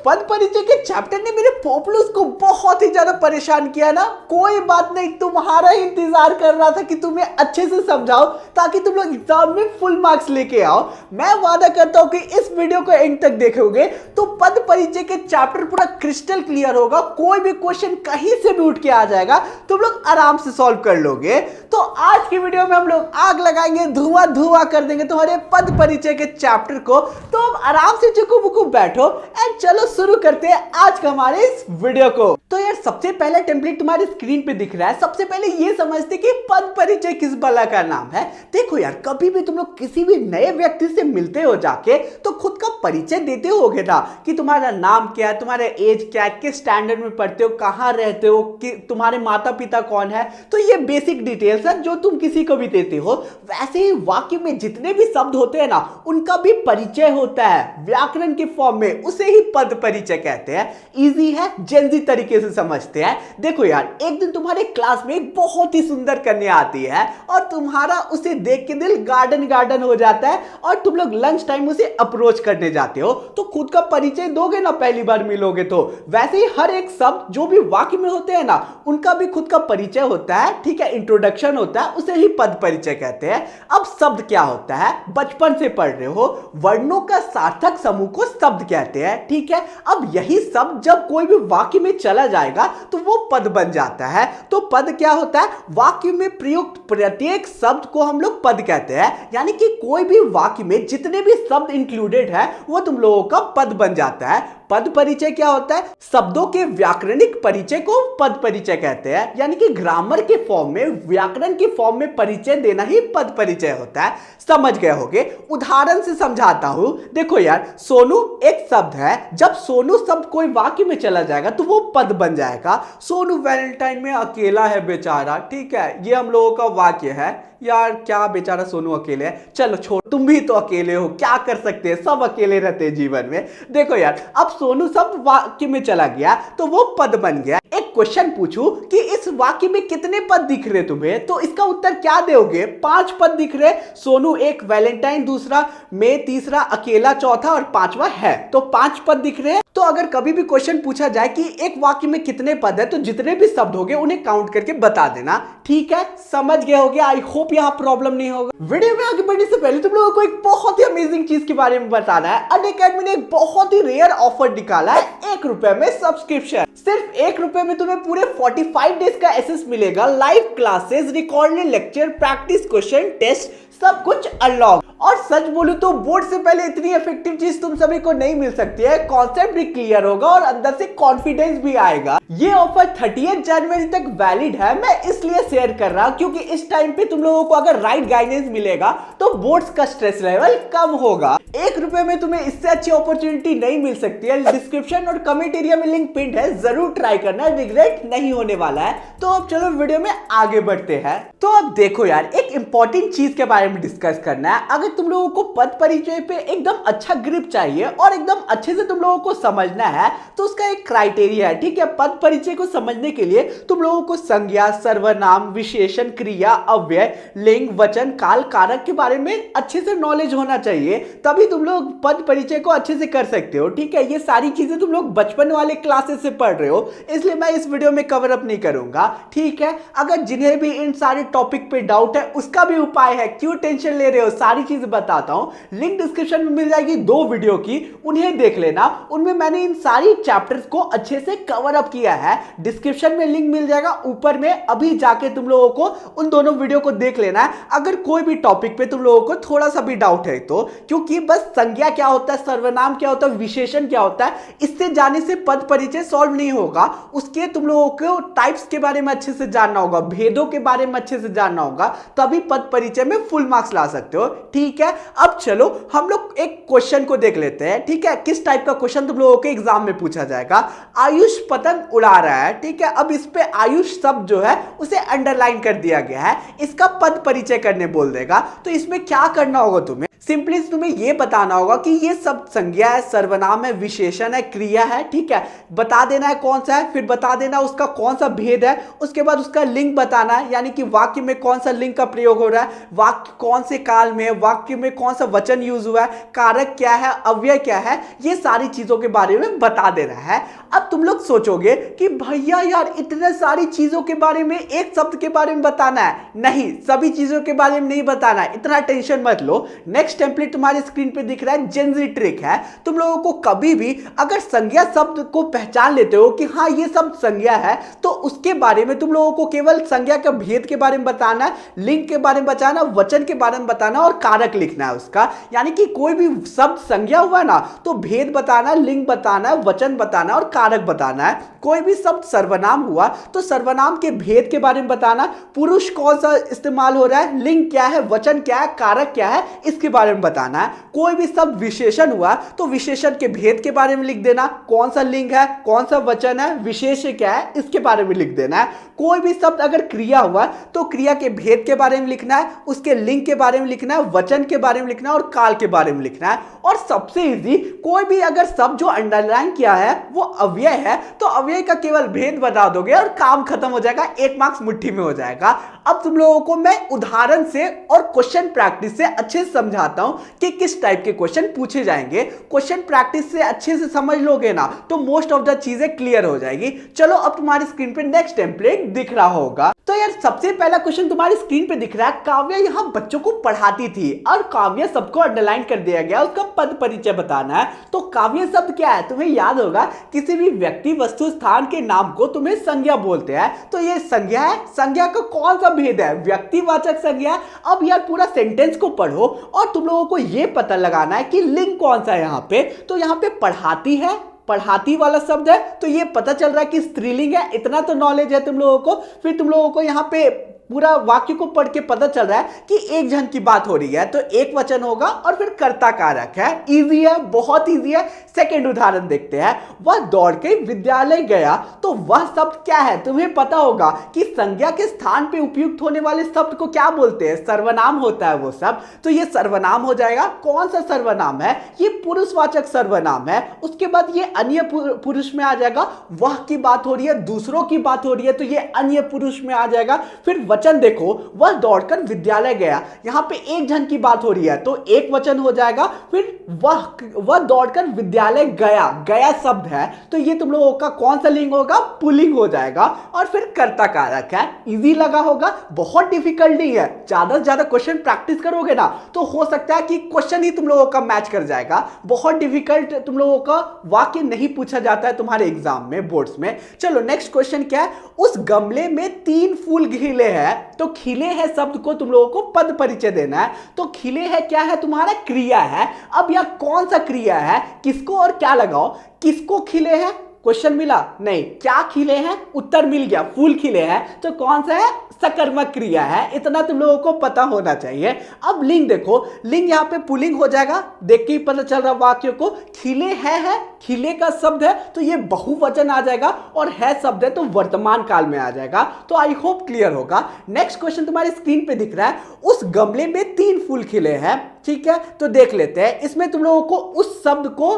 पद परिचय के चैप्टर ने मेरे पोपलूस को बहुत ही ज्यादा परेशान किया ना। कोई बात नहीं, तुम्हारा ही इंतजार कर रहा था कि तुम्हें अच्छे से समझाओ ताकि तुम लोग एग्जाम में फुल मार्क्स लेके आओ। मैं वादा करता हूं कि इस वीडियो को एंड तक देखोगे तो पद परिचय के चैप्टर पूरा क्रिस्टल क्लियर होगा। कोई भी क्वेश्चन कहीं से भी उठ के आ जाएगा, तुम लोग आराम से सॉल्व कर लोगे। तो आज की वीडियो में हम लोग आग लगाएंगे, धुआं धुआं कर देंगे तुम्हारे पद परिचय के चैप्टर को। तो अब आराम से चुकू बुकू बैठो एंड चलो शुरू करते हैं आज का हमारे इस वीडियो को। तो यार सबसे पहला टेम्पलेट तुम्हारे स्क्रीन पे दिख रहा है। सबसे पहले ये समझते कि पद परिचय किस बला का नाम है। देखो यार, कभी भी तुम लोग किसी भी नए व्यक्ति से मिलते हो जाके तो खुद का परिचय देते होगे ना कि तुम्हारा नाम क्या है, तुम्हारा एज क्या है, किस स्टैंडर्ड में पढ़ते हो, कहाँ रहते हो, कि तुम्हारे माता पिता कौन है। तो ये बेसिक डिटेल्स है जो तुम किसी को भी देते हो। वैसे ही वाक्य में जितने भी शब्द होते हैं ना, उनका भी परिचय होता है व्याकरण के फॉर्म में, उसे ही पद परिचय कहते हैं। इजी है, जल्दी तरीके से समझते हैं। देखो यार, एक दिन तुम्हारे क्लास में एक बहुत ही सुंदर कन्या आती है और तुम्हारा उसे देख के दिल गार्डन गार्डन हो जाता है और तुम लोग लंच टाइम उसे अप्रोच करने जाते हो। तो खुद का परिचय दोगे ना पहली बार मिलोगे तो। वैसे ही हर एक शब्द जो भी वाक्य में होते हैं ना, उनका भी खुद का परिचय होता है। ठीक है, इंट्रोडक्शन होता है, उसे ही पद परिचय कहते हैं। अब शब्द क्या होता है, बचपन से पढ़ रहे हो, वर्णों का सार्थक समूह को शब्द कहते हैं। ठीक है, अब यही शब्द जब कोई भी वाक्य में चला जाएगा तो वो पद बन जाता है। तो पद क्या होता है, वाक्य में प्रयुक्त प्रत्येक शब्द को हम लोग पद कहते हैं। यानी कि कोई भी वाक्य में जितने भी शब्द इंक्लूडेड है वो तुम लोगों का पद बन जाता है। पद परिचय क्या होता है, शब्दों के व्याकरणिक परिचय को पद परिचय कहते हैं। यानी कि ग्रामर के फॉर्म में, व्याकरण के फॉर्म में परिचय देना ही पद परिचय होता है। समझ गए होगे, उदाहरण से समझाता हूं। देखो यार, सोनू एक शब्द है। जब सोनू शब्द कोई वाक्य में चला जाएगा तो वो पद बन जाएगा। सोनू वैलेंटाइन में अकेला है बेचारा। ठीक है, ये हम लोगों का वाक्य है। यार क्या बेचारा सोनू अकेले है, चलो छोड़, तुम भी तो अकेले हो, क्या कर सकते हैं, सब अकेले रहते हैं जीवन में। देखो यार, अब सोनू शब्द वाक्य में चला गया तो वो पद बन गया। एक क्वेश्चन पूछूं कि इस वाक्य में कितने पद दिख रहे तुम्हें, तो इसका उत्तर क्या दोगे। 5 पद दिख रहे, सोनू एक, वैलेंटाइन दूसरा, मैं तीसरा, अकेला चौथा और 5वां है। तो 5 पद दिख रहे हैं। तो अगर कभी भी क्वेश्चन पूछा जाए कि एक वाक्य में कितने पद है, तो जितने भी शब्द होंगे उन्हें काउंट करके बता देना। ठीक है, समझ गए होगे। आई होप यहाँ प्रॉब्लम नहीं होगा। वीडियो में आगे बढ़ने से पहले तुम लोगों को एक बहुत ही अमेजिंग चीज के बारे में बताना है। अनअकैडमी ने एक बहुत ही रेयर ऑफर निकाला है, ₹1 में सब्सक्रिप्शन। सिर्फ ₹1 में तुम्हें पूरे 45 डेज का एक्सेस मिलेगा, live classes, recorded lecture, practice question, test, सब कुछ अनलॉक। और सच बोलूं तो बोर्ड से पहले इतनी इफेक्टिव चीज तुम सभी को नहीं मिल सकती है। कॉन्सेप्ट भी क्लियर होगा और अंदर से कॉन्फिडेंस भी आएगा। ये ऑफर 30 जनवरी तक वैलिड है। मैं इसलिए शेयर कर रहा हूं क्योंकि इस टाइम पे तुम लोगों को अगर राइट गाइडेंस मिलेगा तो बोर्ड्स का स्ट्रेस लेवल कम होगा। ₹1 में तुम्हें इससे अच्छी अपॉर्चुनिटी नहीं मिल सकती है। डिस्क्रिप्शन और कमेंट एरिया में लिंक पिन है, जरूर ट्राई करना, रिग्रेट नहीं होने वाला है। तो अब चलो वीडियो में आगे बढ़ते हैं। तो अब देखो यार, एक इंपॉर्टेंट चीज के बारे में डिस्कस करना है। अगर तुम लोगों को पद परिचय पे एकदम अच्छा ग्रिप चाहिए और एकदम अच्छे से तुम लोगों को समझना है तो उसका एक क्राइटेरिया है। ठीक है, पद परिचय को समझने के लिए तुम लोगों को संज्ञा, सर्वनाम, विशेषण, क्रिया, अव्यय, लिंग, वचन, काल, कारक के बारे में अच्छे से नॉलेज होना चाहिए, तभी तुम लोग पद परिचय को अच्छे से कर सकते हो। ठीक है, ये सारी चीजें तुम लोग बचपन वाले क्लासेस से पढ़ रहे हो, इसलिए मैं इस वीडियो में कवर अप नहीं करूंगा। ठीक है, अगर जिन्हें भी इन सारे टॉपिक पे डाउट है उसका भी उपाय है, क्यों टेंशन ले रहे हो, सारी चीज बताता हूं। लिंक डिस्क्रिप्शन में मिल जाएगी 2 वीडियो की, उन्हें देख लेना। उनमें मैंने इन सारी चैप्टर्स को अच्छे से कवर अप किया है। डिस्क्रिप्शन में लिंक मिल जाएगा ऊपर में, अभी जाके तुम लोगों को उन दोनों वीडियो को देख लेना है अगर कोई भी टॉपिक पे तुम लोगों को थोड़ा सा भी डाउट है तो। क्योंकि बस संज्ञा क्या होता है, सर्वनाम क्या होता है, विशेषण क्या होता है, इससे जाने से पद परिचय सॉल्व नहीं होगा। उसके तुम लोगों को टाइप्स के बारे में अच्छे से जानना होगा, भेदों के बारे में अच्छे से जानना होगा, तभी पद परिचय में फुल मार्क्स ला सकते हो। ठीक है, अब चलो हम लोग एक क्वेश्चन को देख लेते हैं। ठीक है, किस टाइप का क्वेश्चन तुम लोगों के एग्जाम में पूछा जाएगा। आयुष पतंग उड़ा रहा है। ठीक है, अब इस पे आयुष शब्द जो है उसे अंडरलाइन कर दिया गया है, इसका पद परिचय करने बोल देगा। तो इसमें क्या करना होगा तुम्हें, सिंपली तुम्हें ये बताना होगा कि ये सब संज्ञा है, सर्वनाम है, विशेषण है, क्रिया है, ठीक है। बता देना है कौन सा है, फिर बता देना उसका कौन सा भेद है, उसके बाद उसका लिंग बताना है, यानी कि वाक्य में कौन सा लिंग का प्रयोग हो रहा है, वाक्य कौन से काल में है, वाक्य में कौन सा वचन यूज हुआ है, कारक क्या है, अव्यय क्या है, ये सारी चीजों के बारे में बता देना है। अब तुम लोग सोचोगे कि भैया यार इतने सारी चीजों के बारे में एक शब्द के बारे में बताना है। नहीं, सभी चीजों के बारे में नहीं बताना है, इतना टेंशन मत लो। नेक्स्ट टेम्पलेट तुम्हारी स्क्रीन पे दिख रहा है, जेनजी ट्रिक है। तुम लोगों को कभी भी अगर संज्ञा शब्द को पहचान लेते हो कि हाँ ये शब्द संज्ञा है, तो उसके बारे में तुम लोगों को केवल संज्ञा का भेद के बारे में बताना है, लिंग के बारे में बताना, वचन के बारे में बताना और कारक लिखना है उसका। यानी कि कोई भी शब्द संज्ञा हुआ ना तो भेद बताना, लिंग बताना, वचन बताना और कारक बताना है। कोई भी शब्द सर्वनाम हुआ तो सर्वनाम के भेद के बारे में बताना, पुरुष कौन सा इस्तेमाल हो रहा है, लिंग क्या है, वचन क्या है, कारक क्या है, इसके बारे में बताना है। कोई भी शब्द विशेषण हुआ तो विशेषण के भेद के बारे में लिख देना, कौन सा लिंग है, कौन सा वचन है, विशेष क्या है, इसके बारे में लिख देना है। कोई भी शब्द अगर क्रिया हुआ तो क्रिया के भेद के बारे में लिखना है, उसके लिंग के बारे में लिखना है, वचन के बारे में लिखना है और काल के बारे में लिखना है। और सबसे इजी, कोई भी अगर शब्द जो अंडरलाइन किया है वो अव्यय है तो अव्यय का केवल भेद बता दोगे और काम खत्म हो जाएगा, 1 मार्क्स मुट्ठी में हो जाएगा। अब तुम लोगों को मैं उदाहरण से और क्वेश्चन प्रैक्टिस से अच्छे से समझाता हूं कि किस टाइप के क्वेश्चन पूछे जाएंगे। क्वेश्चन प्रैक्टिस से अच्छे से समझ लोगे ना तो मोस्ट ऑफ द चीजें क्लियर हो जाएगी। चलो अब तुम्हारी स्क्रीन पे नेक्स्ट टेम्पलेट दिख रहा होगा। तो यार सबसे पहला क्वेश्चन तुम्हारी स्क्रीन पे दिख रहा है, काव्या यहां बच्चों को पढ़ाती थी और काव्य सबको अंडरलाइन कर दिया गया, उसका पद परिचय बताना है। तो काव्य शब्द क्या है, तुम्हें याद होगा किसी भी व्यक्ति, वस्तु, स्थान के नाम को तुम्हें संज्ञा बोलते हैं। तो ये संज्ञा है, संज्ञा का कौन सा भेद है, व्यक्तिवाचक संज्ञा। अब यार पूरा सेंटेंस को पढ़ो और तुम लोगों को यह पता लगाना है कि लिंग कौन सा है यहाँ पे। तो यहाँ पे पढ़ाती है, पढ़ाती वाला शब्द है तो ये पता चल रहा है कि स्त्रीलिंग है, इतना तो नॉलेज है तुम लोगों को। फिर तुम लोगों को यहाँ पे पूरा वाक्य को पढ़ के पता चल रहा है कि एक जन की बात हो रही है तो एक वचन होगा और फिर कर्ता कारक है। इजी है, बहुत इजी है। सेकंड उदाहरण देखते हैं, वह दौड़ के विद्यालय गया। तो वह शब्द क्या है, तुम्हें पता होगा कि संज्ञा के स्थान पे उपयुक्त होने वाले शब्द को क्या बोलते हैं, सर्वनाम होता है वो शब्द। तो ये सर्वनाम हो जाएगा। कौन सा सर्वनाम है, ये पुरुषवाचक सर्वनाम है। उसके बाद ये अन्य पुरुष में आ जाएगा, वह की बात हो रही है, दूसरों की बात हो रही है तो ये अन्य पुरुष में आ जाएगा। फिर वचन देखो, वह दौड़कर विद्यालय गया, यहां पे एक जन की बात हो रही है तो एक वचन हो जाएगा। फिर वह दौड़कर विद्यालय गया, गया शब्द है तो ये तुम लोगों का कौन सा लिंग होगा, पुल्लिंग हो जाएगा। और फिर कर्ता कारक है। इजी लगा होगा, बहुत डिफिकल्ट नहीं है। ज्यादा से ज्यादा क्वेश्चन प्रैक्टिस करोगे ना तो हो सकता है कि क्वेश्चन ही तुम लोगों का मैच कर जाएगा। बहुत डिफिकल्ट तुम लोगों का वाक्य नहीं पूछा जाता है तुम्हारे एग्जाम में, बोर्ड्स में। चलो नेक्स्ट क्वेश्चन क्या है, उस गमले में 3 फूल खिले हैं। तो खिले है शब्द को तुम लोगों को पद परिचय देना है। तो खिले है क्या है, तुम्हारा क्रिया है। अब यार कौन सा क्रिया है, किसको और क्या लगाओ, किसको खिले हैं, क्वेश्चन मिला नहीं, क्या खिले हैं, उत्तर मिल गया, फूल खिले हैं। तो कौन सा है, सकर्मक क्रिया है। इतना तुम लोगों को पता होना चाहिए। अब लिंग देखो, लिंग यहाँ पे पुल्लिंग हो जाएगा, देख के ही पता चल रहा वाक्य को। खिले है, खिले का शब्द है तो ये बहुवचन आ जाएगा और है शब्द है तो वर्तमान काल में आ जाएगा। तो आई होप क्लियर होगा। नेक्स्ट क्वेश्चन तुम्हारी स्क्रीन पे दिख रहा है, उस गमले में 3 फूल खिले हैं। ठीक है, तो देख लेते हैं। इसमें तुम लोगों को उस शब्द को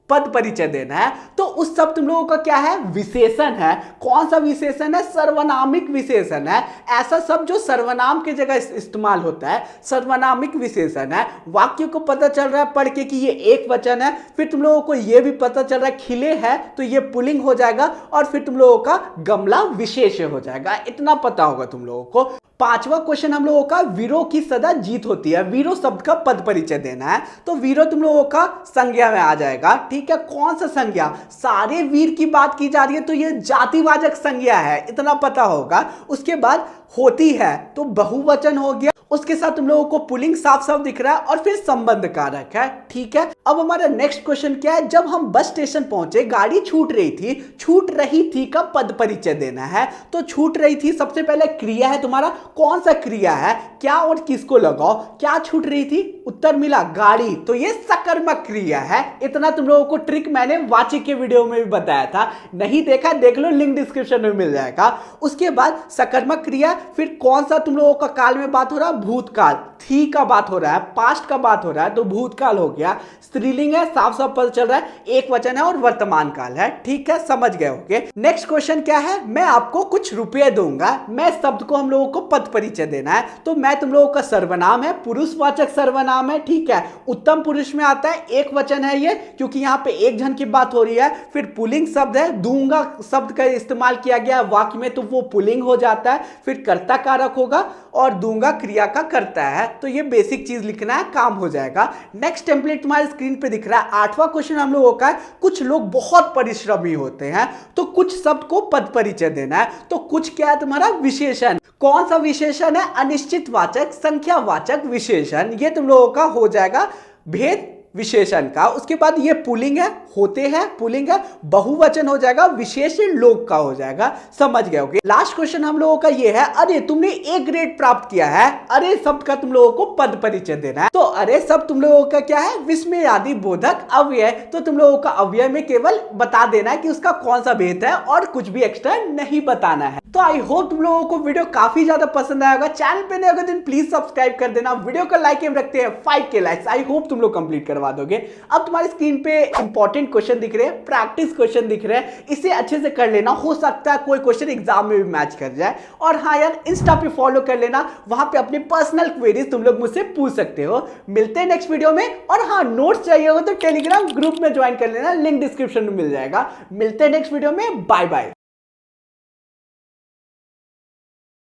पद परिचय देना है। तो उस शब्द तुम लोगों का क्या है, विशेषण है। कौन सा विशेषण है, सर्वनामिक विशेषण है। ऐसा शब्द जो सर्वनाम की जगह इस्तेमाल होता है, सर्वनामिक विशेषण है। वाक्य को पता चल रहा है पढ़ के कि ये एक वचन है। फिर तुम लोगों को ये भी पता चल रहा है खिले है तो ये पुल्लिंग हो जाएगा और फिर तुम लोगों का गमला विशेष हो जाएगा। इतना पता होगा तुम लोगों को। 5वां क्वेश्चन हम लोगों का, वीरों की सदा जीत होती है। वीरों शब्द का पद परिचय देना है। तो वीरों तुम लोगों का संज्ञा में आ जाएगा। ठीक है, कौन सा संज्ञा, सारे वीर की बात की जा रही है तो ये जातिवाचक संज्ञा है, इतना पता होगा। उसके बाद होती है तो बहुवचन हो गया, उसके साथ तुम लोगों को पुल्लिंग साफ साफ दिख रहा है और फिर संबंध कारक है। ठीक है, अब हमारा नेक्स्ट क्वेश्चन क्या है, जब हम बस स्टेशन पहुंचे गाड़ी छूट रही थी का पद परिचय देना है। तो छूट रही थी, सबसे पहले क्रिया है तुम्हारा, कौन सा क्रिया है, क्या और किसको लगाओ, क्या छूट रही थी, उत्तर मिला गाड़ी, तो ये सकर्मक क्रिया है। इतना तुम लोगों को ट्रिक मैंने वाचिक के वीडियो में भी बताया था, नहीं देखा देख लो, लिंक डिस्क्रिप्शन में मिल जाएगा। उसके बाद सकर्मक क्रिया, फिर कौन सा तुम लोगों का काल में बात हो रहा है, भूतकाल, थी का बात हो रहा है, पास्ट का बात हो रहा है, तो भूतकाल हो गया। स्त्रीलिंग है, साफ साफ पता चल रहा है, एक वचन है और वर्तमान काल है, ठीक है, समझ गए होगे। नेक्स्ट क्वेश्चन क्या है, मैं आपको कुछ रुपए दूंगा, मैं शब्द को हम लोगों को पद परिचय देना है, तो मैं तुम लोगों का सर्वनाम है, पुरुषवाचक सर्वनाम है, ठीक है, उत्तम पुरुष में आता है, एक वचन है ये, क्योंकि यहां पे एक जन की बात हो रही है। फिर पुल्लिंग शब्द है, दूंगा शब्द का इस्तेमाल किया गया वाक्य में, तो वो पुल्लिंग हो जाता है। फिर कर्ता कारक होगा और दूंगा क्रिया का करता है, तो ये बेसिक चीज लिखना है, काम हो जाएगा। नेक्स्ट टेम्पलेट तुम्हारे स्क्रीन पे दिख रहा है। 8वां क्वेश्चन हम लोगों का है, कुछ लोग बहुत परिश्रमी होते हैं, तो कुछ शब्द को पद परिचय देना है, तो कुछ क्या है तुम्हारा, विशेषण। कौन सा विशेषण है, अनिश्चितवाचक संख्यावाचक विशेषण, ये तुम लोगों का हो जाएगा भेद विशेषण का। उसके बाद ये पुल्लिंग है, होते हैं, पुल्लिंग है, बहुवचन हो जाएगा, विशेषण लोग का हो जाएगा, समझ गए होगे। लास्ट क्वेश्चन हम लोगों का ये है, अरे तुमने ए ग्रेड प्राप्त किया है, अरे शब्द का तुम लोगों को पद परिचय देना है, तो अरे शब्द तुम लोगों का क्या है, विस्मय आदि बोधक अव्यय, तो तुम लोगों का अव्यय में केवल बता देना है कि उसका कौन सा भेद है और कुछ भी एक्स्ट्रा नहीं बताना है। तो आई होप तुम लोगों को वीडियो काफी ज्यादा पसंद आएगा। चैनल पे नए हो तो प्लीज सब्सक्राइब कर देना। वीडियो का लाइक एम रखते हैं 5K लाइक्स, आई होप तुम लोग कंप्लीट करवा दोगे। अब तुम्हारी स्क्रीन पे इंपॉर्टेंट क्वेश्चन दिख रहे हैं, प्रैक्टिस क्वेश्चन दिख रहे हैं, इसे अच्छे से कर लेना, हो सकता है कोई क्वेश्चन एग्जाम में भी मैच कर जाए। और हाँ यार, इंस्टा पे फॉलो कर लेना, वहां पे अपने पर्सनल क्वेरीज तुम लोग मुझसे पूछ सकते हो। मिलते हैं नेक्स्ट वीडियो में। और हाँ, नोट्स चाहिए हो तो टेलीग्राम ग्रुप में ज्वाइन कर लेना, लिंक डिस्क्रिप्शन में मिल जाएगा। मिलते हैं नेक्स्ट वीडियो में, बाय बाय।